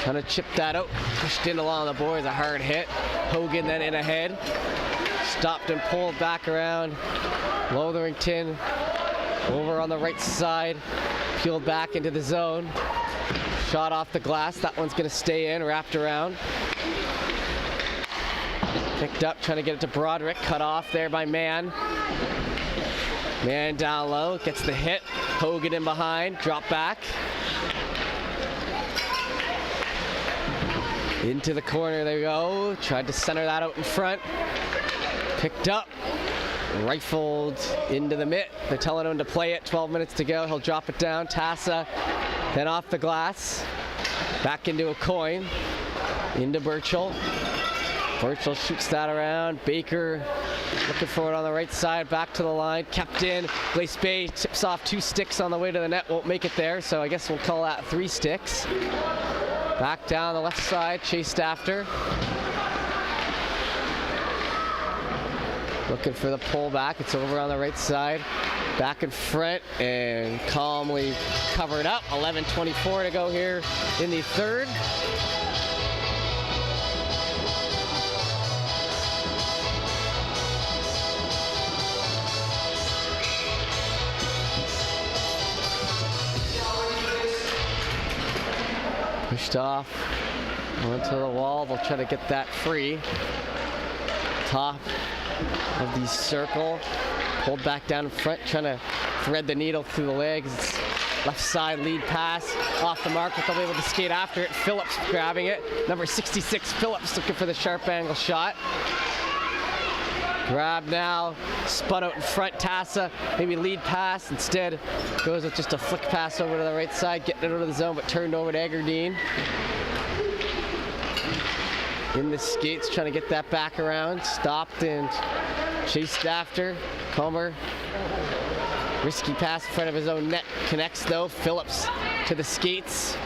Trying to chip that out, pushed in along the boards, a hard hit. Hogan then in ahead. Stopped and pulled back around. Lotherington over on the right side, peeled back into the zone. Shot off the glass, that one's gonna stay in, wrapped around. Picked up, trying to get it to Broderick, cut off there by Mann. Mann down low, gets the hit. Hogan in behind, drop back. Into the corner they go, tried to center that out in front. Picked up, rifled into the mitt. They're telling him to play it, 12 minutes to go. He'll drop it down, Tassa, then off the glass. Back into a coin, into Burchell. Burchell shoots that around. Baker looking for it on the right side, back to the line, kept in. Glace Bay tips off 2 sticks on the way to the net, won't make it there, so I guess we'll call that 3 sticks. Back down the left side, chased after. Looking for the pullback, it's over on the right side. Back in front and calmly covered up. 11:24 to go here in the third. Pushed off, onto the wall. They'll try to get that free. Top of the circle, pulled back down in front, trying to thread the needle through the legs. Left side lead pass, off the mark, but they'll be able to skate after it. Phillips grabbing it. Number 66, Phillips looking for the sharp angle shot. Grab now, spun out in front, Tassa, maybe lead pass, instead goes with just a flick pass over to the right side, getting it out of the zone, but turned over to Egerdeen. in the skates, trying to get that back around. Stopped and chased after. Comer. Risky pass in front of his own net. Connects though. Phillips to the skates.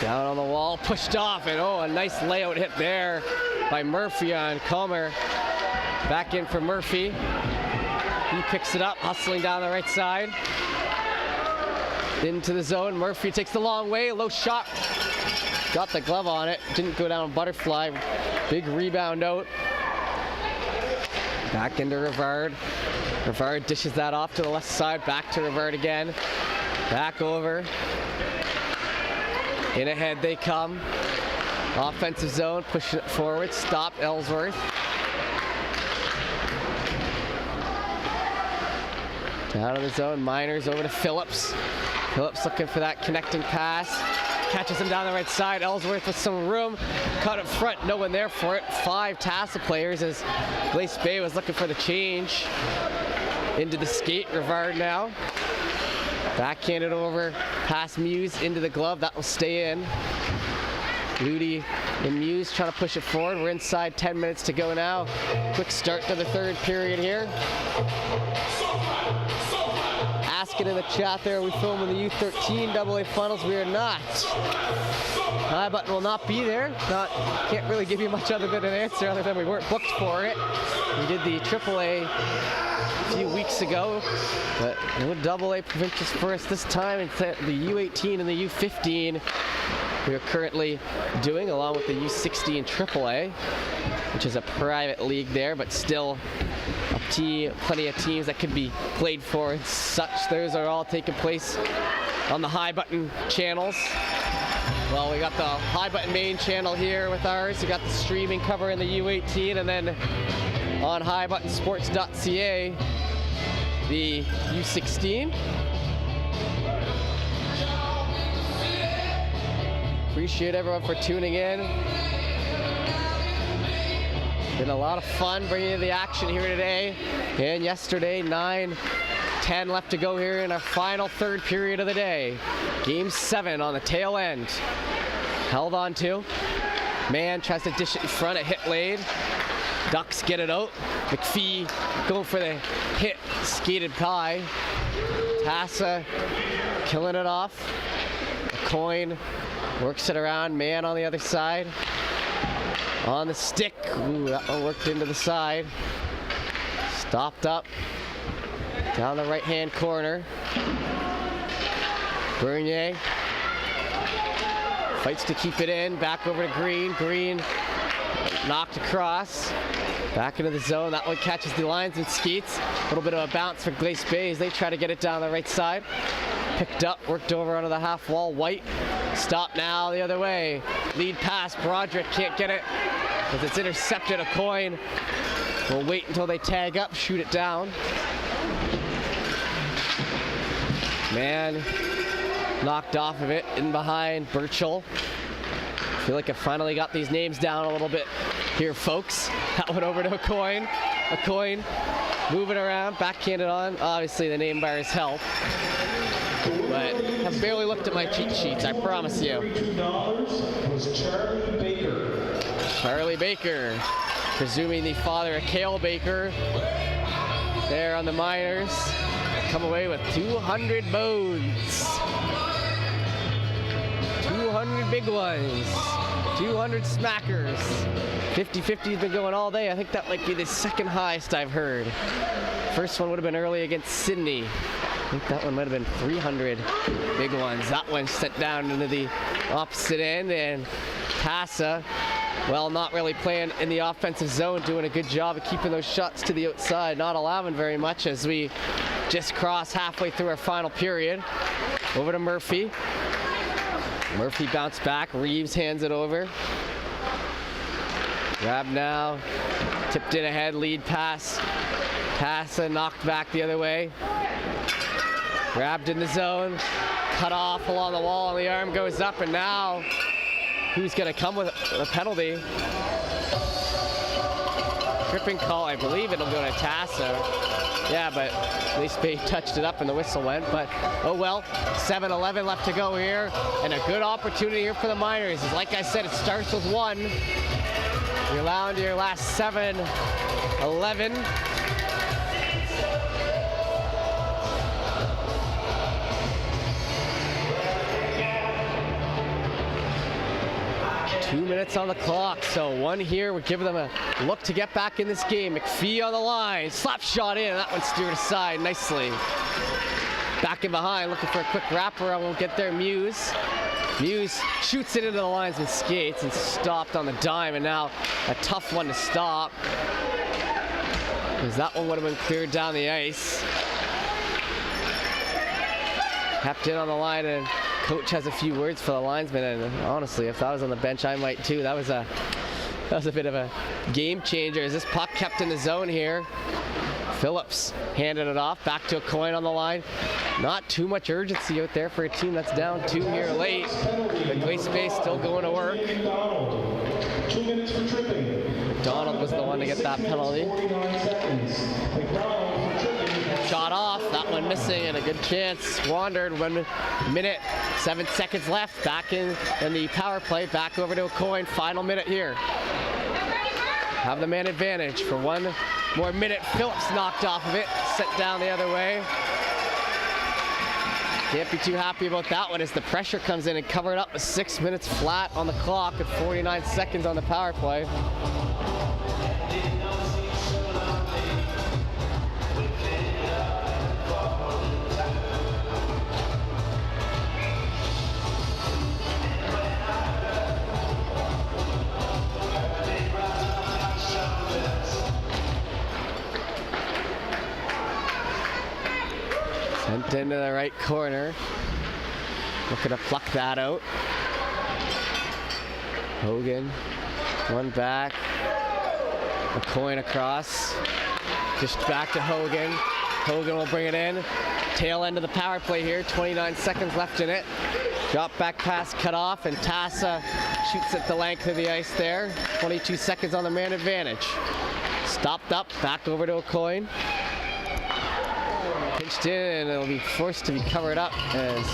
Down on the wall, pushed off, and oh, a nice layout hit there by Murphy on Comer. Back in for Murphy. He picks it up, hustling down the right side. Into the zone. Murphy takes the long way. Low shot. Got the glove on it. Didn't go down butterfly. Big rebound out. Back into Rivard. Rivard dishes that off to the left side. Back to Rivard again. Back over. In ahead they come. Offensive zone, pushing it forward. Stop Ellsworth. Down in the zone, Miners over to Phillips. Phillips looking for that connecting pass. Catches him down the right side. Ellsworth with some room. Cut up front, no one there for it. 5 Tassa players as Glace Bay was looking for the change. Into the skate, Rivard now. Backhanded over, past Muse into the glove, that will stay in. Ludi and Muse trying to push it forward. We're inside 10 minutes to go now. Quick start to the third period here. Asking in the chat there, are we filming the U15AA finals? We are not. High button will not be there. Can't really give you much other than an answer other than we weren't booked for it. We did the AAA a few weeks ago, but no AA provincials for us this time. Instead, the U18 and the U15 we are currently doing, along with the U16 AAA, which is a private league there, but still plenty of teams that could be played for and such. Those are all taking place on the High Button channels. Well, we got the High Button main channel here with ours. We got the streaming covering the U18, and then on highbuttonsports.ca, the U16. Appreciate everyone for tuning in. Been a lot of fun bringing you the action here today and yesterday. 9:10 left to go here in our final third period of the day. Game 7 on the tail end. Held on to. Man tries to dish it in front, a hit laid. Ducks get it out. McPhee going for the hit, skated by. Tassa killing it off. A coin works it around. Man on the other side. On the stick. Ooh, that one worked into the side. Stopped up. Down the right-hand corner. Bernier fights to keep it in. Back over to Green. Green knocked across. Back into the zone. That one catches the lines and skates. A little bit of a bounce for Glace Bay as they try to get it down the right side. Picked up, worked over onto the half wall. White. Stop now the other way. Lead pass. Broderick can't get it because it's intercepted. A coin. We'll wait until they tag up, shoot it down. Man knocked off of it, in behind Burchell. Feel like I finally got these names down a little bit here, folks. That went over to a coin. A coin moving around, backhanded on. Obviously the name bars help. But I've barely looked at my cheat sheets, I promise you. $2 was Charlie Baker. Charlie Baker, presuming the father of Cale Baker. There on the Miners. Come away with 200 bones. 200 big ones. 200 smackers. 50-50 has been going all day. I think that might be the second highest I've heard. First one would have been early against Sydney. I think that one might have been 300 big ones. That one sent down into the opposite end, and Tassa, well, not really playing in the offensive zone, doing a good job of keeping those shots to the outside, not allowing very much as we just cross halfway through our final period. Over to Murphy. Murphy bounced back. Reeves hands it over. Grab now. Tipped in ahead. Lead pass. Tassa knocked back the other way. Grabbed in the zone. Cut off along the wall, and the arm goes up, and now who's going to come with a penalty? tripping call. I believe it'll go to Tassa. Yeah, but Glace Bay touched it up and the whistle went. But oh well, 7:11 left to go here, and a good opportunity here for the Miners. Like I said, it starts with 1. You're down to your last 7:11. Two minutes on the clock, so 1 here would give them a look to get back in this game. McPhee on the line, slap shot in, and that one steered aside nicely. Back in behind, looking for a quick wrapper. I won't get there. Muse shoots it into the linesman's skates and stopped on the dime, and now a tough one to stop, because that one would have been cleared down the ice. Kept in on the line, and coach has a few words for the linesman, and honestly, if I was on the bench, I might too. That was a bit of a game changer as this puck kept in the zone here. Phillips handed it off, back to a coin on the line. Not too much urgency out there for a team that's down 2 here late. But Glace Bay still going to work. 2 minutes for tripping. McDonald was the one to get that penalty. Shot off, that one missing, and a good chance squandered. 1 minute, 7 seconds left. Back in the power play, back over to a coin. Final minute here. Have the man advantage for 1 more minute. Phillips knocked off of it, sent down the other way. Can't be too happy about that one as the pressure comes in and covered up with 6 minutes flat on the clock with 49 seconds on the power play. Sent into the right corner. Looking to pluck that out. Hogan, one back. A coin across. Just back to Hogan. Hogan will bring it in. Tail end of the power play here. 29 seconds left in it. Drop back pass cut off, and Tassa shoots at the length of the ice there. 22 seconds on the man advantage. Stopped up, back over to a coin. Pinched in, and it'll be forced to be covered up as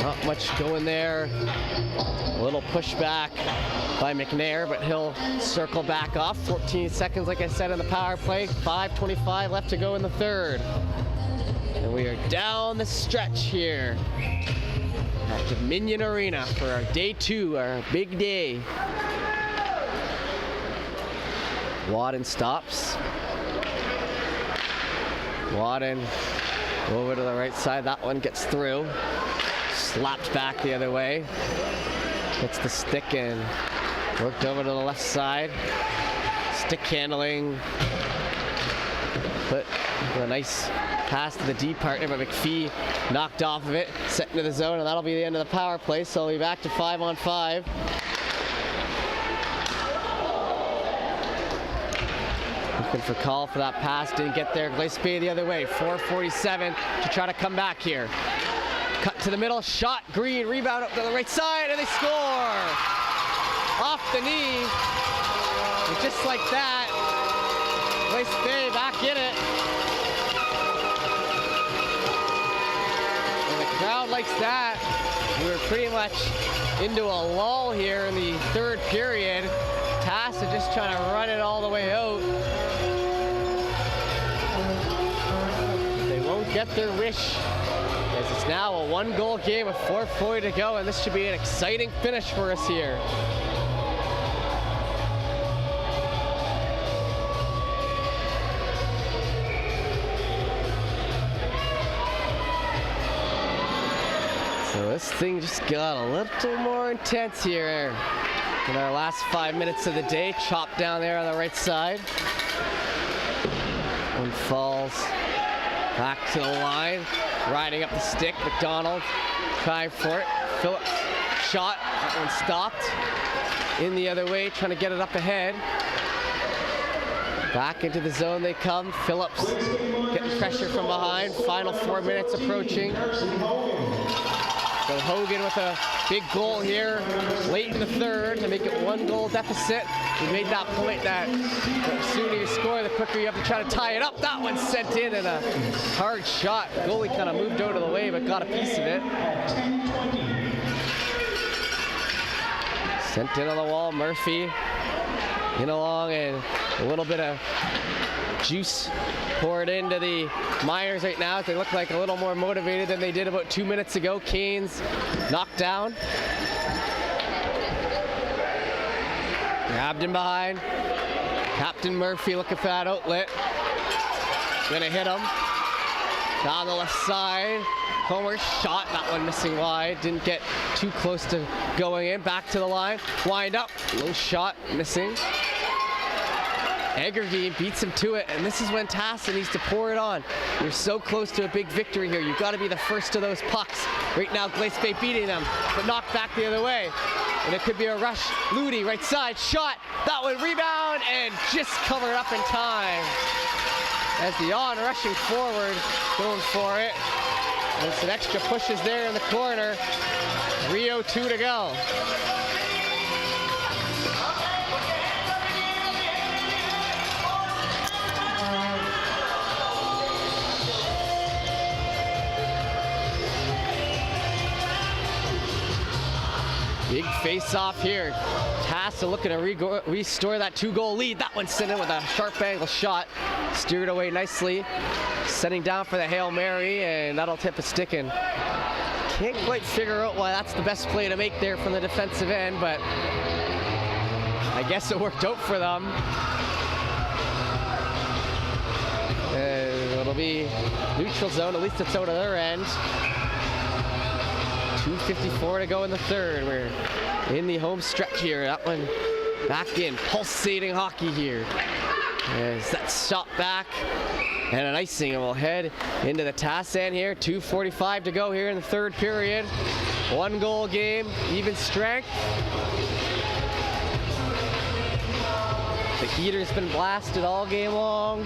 not much going there. A little pushback by McNair, but he'll circle back off. 14 seconds, like I said, in the power play. 5:25 left to go in the third. And we are down the stretch here at Dominion Arena for our day 2, our big day. Wadden stops. Wadden over to the right side. That one gets through. Slapped back the other way. Hits the stick and worked over to the left side. Stick handling. Put a nice pass to the D partner, but McPhee knocked off of it, set into the zone, and that'll be the end of the power play. So we'll be back to 5-on-5. Looking for call for that pass, didn't get there. Glace Bay the other way. 4:47 to try to come back here. Cut to the middle, shot, Green, rebound up to the right side, and they score! Off the knee, and just like that, Glace Bay back in it. And the crowd likes that. We were pretty much into a lull here in the third period. Tassa just trying to run it all the way out. They won't get their wish, as it's now a 1-goal game with 4:40 to go, and this should be an exciting finish for us here. So this thing just got a little more intense here in our last 5 minutes of the day. Chopped down there on the right side. One falls back to the line, riding up the stick. McDonald trying for it. Phillips shot, that one stopped. In the other way, trying to get it up ahead. Back into the zone they come. Phillips getting pressure from behind. Final 4 minutes approaching. So Hogan with a big goal here late in the third to make it 1-goal deficit. We made that point that the sooner you score, the quicker you have to try to tie it up. That one's sent in and a hard shot. Goalie kind of moved out of the way, but got a piece of it. 10-20. Sent in on the wall, Murphy in along, and a little bit of juice poured into the Miners right now. They look like a little more motivated than they did about 2 minutes ago. Canes knocked down. Grabbed him behind. Captain Murphy looking for that outlet. Gonna hit him. Down the left side. Homer shot, that one missing wide. Didn't get too close to going in. Back to the line. Wind up. Low shot, missing. Egerveen beats him to it, and this is when Tassa needs to pour it on. You're so close to a big victory here. You've got to be the first to those pucks. Right now, Glace beating them, but knocked back the other way. And it could be a rush. Ludi, right side, shot. That one, rebound, and just covered up in time. As the on rushing forward, going for it. And some extra pushes there in the corner. 3:02 to go. Big face-off here. Tassa looking to restore that 2-goal lead. That one sent in with a sharp angle shot. Steered away nicely. Setting down for the Hail Mary, and that'll tip a stickin'. Can't quite figure out why that's the best play to make there from the defensive end, but I guess it worked out for them. It'll be neutral zone, at least it's out of their end. 2:54 to go in the third. We're in the home stretch here. That one back in. Pulsating hockey here. As that shot back. And an icing, and we'll head into the Tassa end here. 2:45 to go here in the third period. 1-goal game, even strength. The heater's been blasted all game long.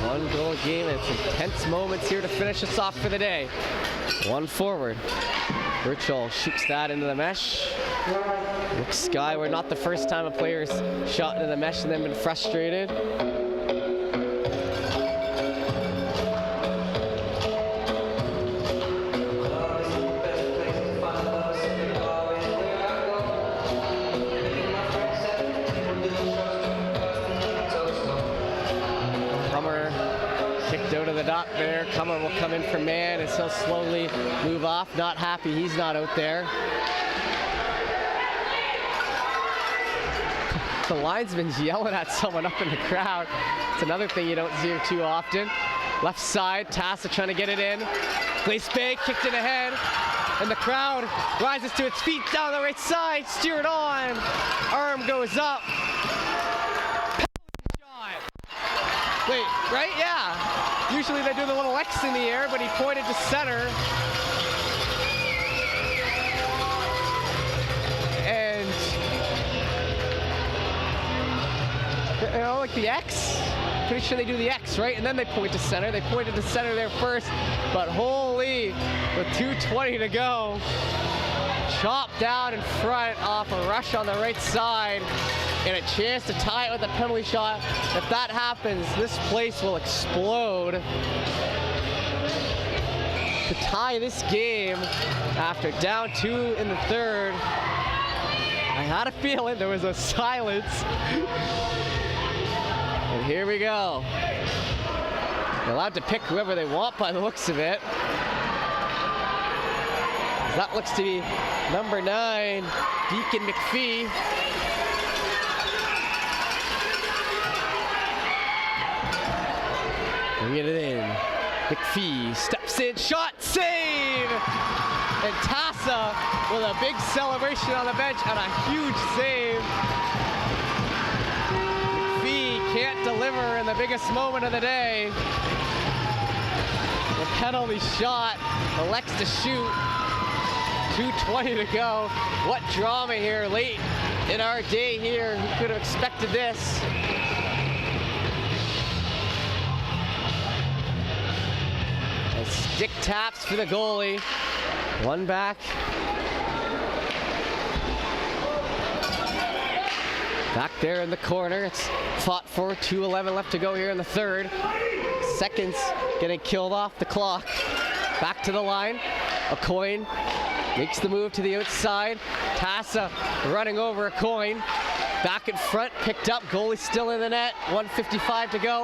1-goal game, and it's intense moments here to finish us off for the day. One forward. Birchall shoots that into the mesh. Looks skyward. Not the first time a player's shot into the mesh and then been frustrated. Kicked out of the dot there. Cummer will come in for man as he'll slowly move off. Not happy he's not out there. The linesman's yelling at someone up in the crowd. It's another thing you don't see too often. Left side, Tassa trying to get it in. Glace Bay kicked it ahead. And the crowd rises to its feet down the right side. Steered on. Arm goes up. Wait, right? Yeah. Usually they do the little X in the air, but he pointed to center. And, you know, like the X? Pretty sure they do the X, right? And then they point to center. They pointed to center there first, but holy, with 2:20 to go. Chopped down in front off a rush on the right side. And a chance to tie it with a penalty shot. If that happens, this place will explode. To tie this game after down 2 in the third. I had a feeling there was a silence. And here we go. They're allowed to pick whoever they want by the looks of it. That looks to be number 9, Deacon McPhee. Bringing it in. McPhee steps in, shot, save! And Tassa with a big celebration on the bench and a huge save. McPhee can't deliver in the biggest moment of the day. The penalty shot, elects to shoot. 2:20 to go. What drama here late in our day here. Who could have expected this? Stick taps for the goalie. One back. Back there in the corner. It's fought for. 2:11 left to go here in the third. Seconds getting killed off the clock. Back to the line. A coin makes the move to the outside. Tassa running over a coin. Back in front, picked up. Goalie still in the net. 1:55 to go.